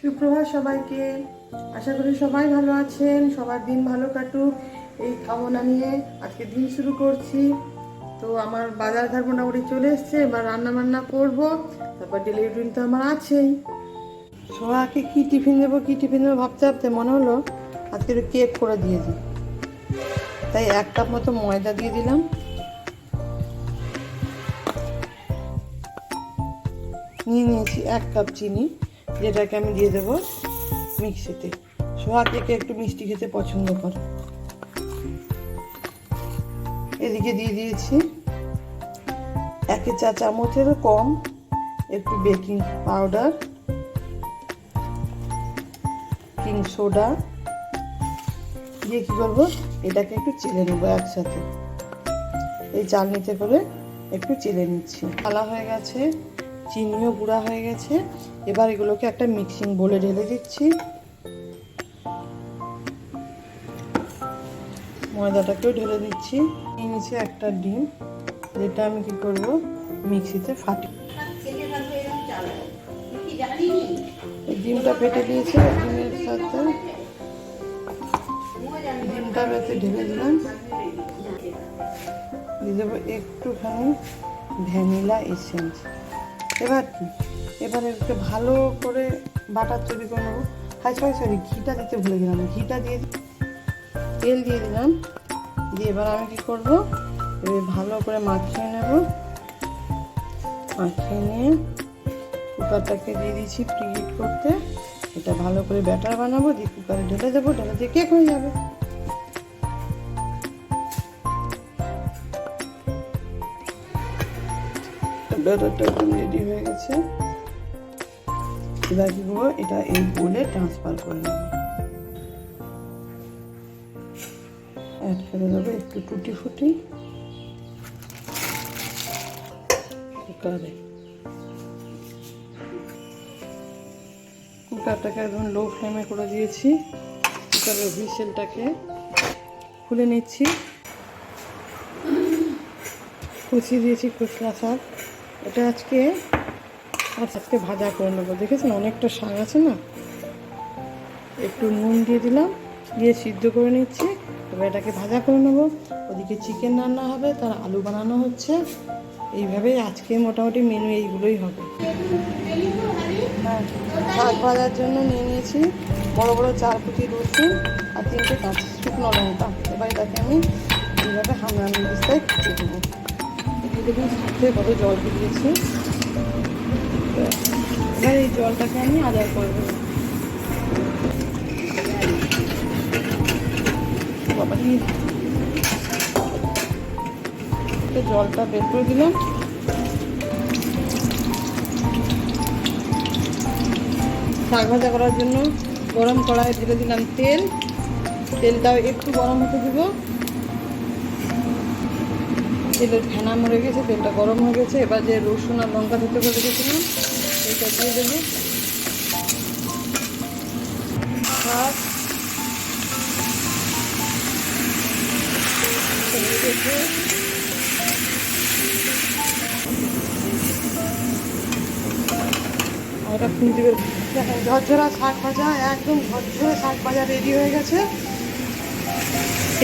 সুপ্রভাত সবাইকে। আশা করি সবাই ভালো আছেন, সবার দিন ভালো কাটুক এই কামনা নিয়ে আজকে দিন শুরু করছি। তো আমার বাজার ঘাট মোটামুটি চলে এসছে, এবার রান্না বান্না করবো, তারপর ডেলি রুটিন তো আমার আছেই। সোহাকে কী টিফিন দেবো ভাবতে ভাবতে মনে হলো আজকে একটু কেক করে দিয়ে দিই। তাই 1 কাপ মতো ময়দা দিয়ে দিলাম, নিয়েছি 1 কাপ চিনি, যেটাকে আমি দিয়ে দেবো মিক্সিতে। সোহা কেকে একটু মিষ্টি খেতে পছন্দ করে। এদিকে দিয়ে দিয়েছি 1 চা চামচেরও কম একটু বেকিং পাউডার, বেকিং সোডা দিয়ে কী করবো, এটাকে একটু চেলে নেবো একসাথে। এই চালনিতে করে একটু চেলে নিচ্ছি। আলা হয়ে গেছে, চিনিও গুঁড়া হয়ে গেছে। এবার এগুলোকে একটা মিক্সিং বোলে ঢেলে দিচ্ছি। ময়দাটাকেও ঢেলে দিচ্ছি। নিচে একটা ডিম, যেটা আমি কি করব মিক্সিতে ফাটি। ডিমটা ফেটে দিয়েছে, ডিমের সাথে ডিমটা বেঁচে ঢেলে দিলাম। দিয়ে দেবো একটুখানি ভ্যানিলা এসেন্স। এবার কি, এবার একটু ভালো করে বাটার তৈরি করে নেবো। সরি ঘিটা দিতে ভুলে গেলাম, ঘিটা দিয়ে তেল দিয়ে দিলাম। দিয়ে এবার আমি কী করবো, এবার ভালো করে মাখিয়ে নেব। মাখিয়ে নিয়ে কুকারটাকে দিয়ে দিচ্ছি প্রিহিট করতে। এটা ভালো করে ব্যাটার বানাবো, দিয়ে কুকারে ঢেলে দেবো, ঢেলে দিয়ে কেক হয়ে যাবে। ব্যাটারটা একদম রেডি হয়ে গেছে। এবার কি করবো, এটা এই বোলে ট্রান্সফার করে নেব। অ্যাড করে দেবো একটু টুটি ফুটি কুকারে। কুকারটাকে একদম লো ফ্লেমে করে দিয়েছি। কুকারের হুইসেলটাকে খুলে নিচ্ছি। কুচিয়ে দিয়েছি খোসলা শাক। এটা আজকে ভাজা করে নেবো। দেখেছেন অনেকটা শাক আছে না। একটু নুন দিয়ে দিলাম, দিয়ে সিদ্ধ করে নিচ্ছি। এবার এটাকে ভাজা করে নেবো। ওদিকে চিকেন রান্না হবে, তার আলু বানানো হচ্ছে। এইভাবেই আজকে মোটামুটি মেনু এইগুলোই হবে। শাক ভাজার জন্য নিয়ে নিয়েছি বড় বড় 4 কুচি রসুন আর 3টে কাঁচা শুকনো লঙ্কা। এবার এটাকে আমি এইভাবে হামড়ানো অবস্থায় কুচিয়ে দেবো। দেখুন সাথে কত জল দিয়েছি। এবার এই জলটাকে আমি আদার করে দেবো। জলটা বের করে দিলাম। শাক ভাজা করার জন্য গরম কড়াই ঢেলে দিলাম তেল। তেলটাও একটু গরম হতে দিব। তেলের ফেনা মরে গেছে, তেলটা গরম হয়ে গেছে। এবার যে রসুন আর লঙ্কা ধুতে করে রেখেছিলাম এইটা দিয়ে দেবো। শাক ওটা খুঁজে বের দেখেন ঝরঝরা শাক ভাজা, একদম ঝরঝরে শাক ভাজা রেডি হয়ে গেছে।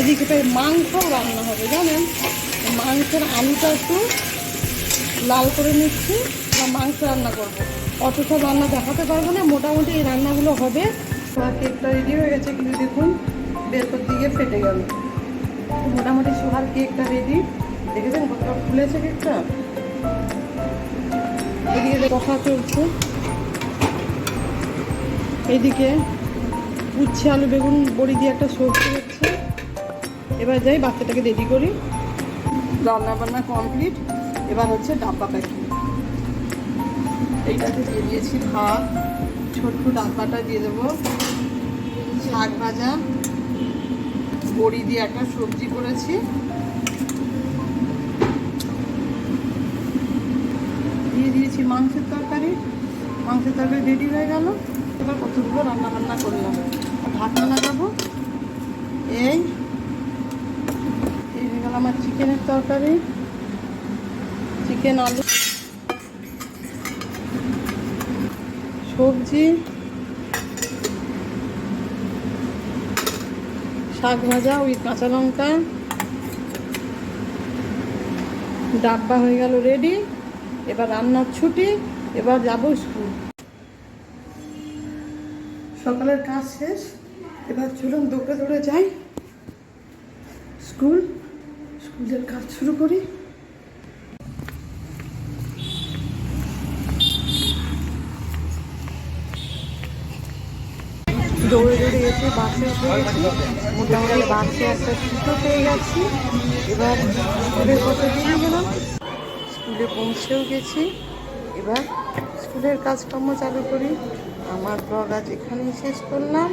এদিকে মাংস রান্না হবে জানেন। মাংসের আলুটা একটু লাল করে নিচ্ছি, বা মাংস রান্না করবো। অত সব রান্না দেখাতে পারবো না, মোটামুটি এই রান্নাগুলো হবে। কেকটা রেডি হয়ে গেছে, কিন্তু দেখুন বের করতে গিয়ে ফেটে গেল। মোটামুটি সোহার কেকটা রেডি। দেখেছেন কতটা ফুলেছে কেকটা। এদিকে কষা চলছে, এইদিকে উচ্ছে আলু বেগুন বড়ি দিয়ে একটা সবজি হচ্ছে। এবার যাই বাচ্চাটাকে রেডি করি। রান্না বান্না কমপ্লিট। এবার হচ্ছে ডাব্বা প্যাকিং। এইটাতে দিয়ে দিয়েছি ভাত, ছোট্ট ডাব্বাটা দিয়ে দেবো শাক ভাজা, বড়ি দিয়ে একটা সবজি করেছি, দিয়ে দিয়েছি মাংসের তরকারি। মাংসের তরকারি রেডি হয়ে গেল। এবার কতগুলো রান্না বান্না করলাম, ঢাকনা লাগাবো। এই হয়ে গেল আমার চিকেনের তরকারি, চিকেন আলু সবজি, শাক ভাজা ওই কাঁচা লঙ্কা, ডাব্বা হয়ে গেল রেডি। এবার রান্নার ছুটি, এবার যাবো স্কুল। সকালের কাজ শেষ, এবার চলুন দৌড়ে দৌড়ে যাই স্কুলের কাজ শুরু করি। দৌড়ে দৌড়ে এসে বাসে উঠে গেছি, মোটামুটি বাসে একটা সিটও পেয়ে গেছি। এবার স্কুলের কথা দিয়ে গেলাম, স্কুলে পৌঁছেও গেছি। এবার স্কুলের কাজকর্ম চালু করি। আমার ব্লগ আজ এখানেই শেষ করলাম।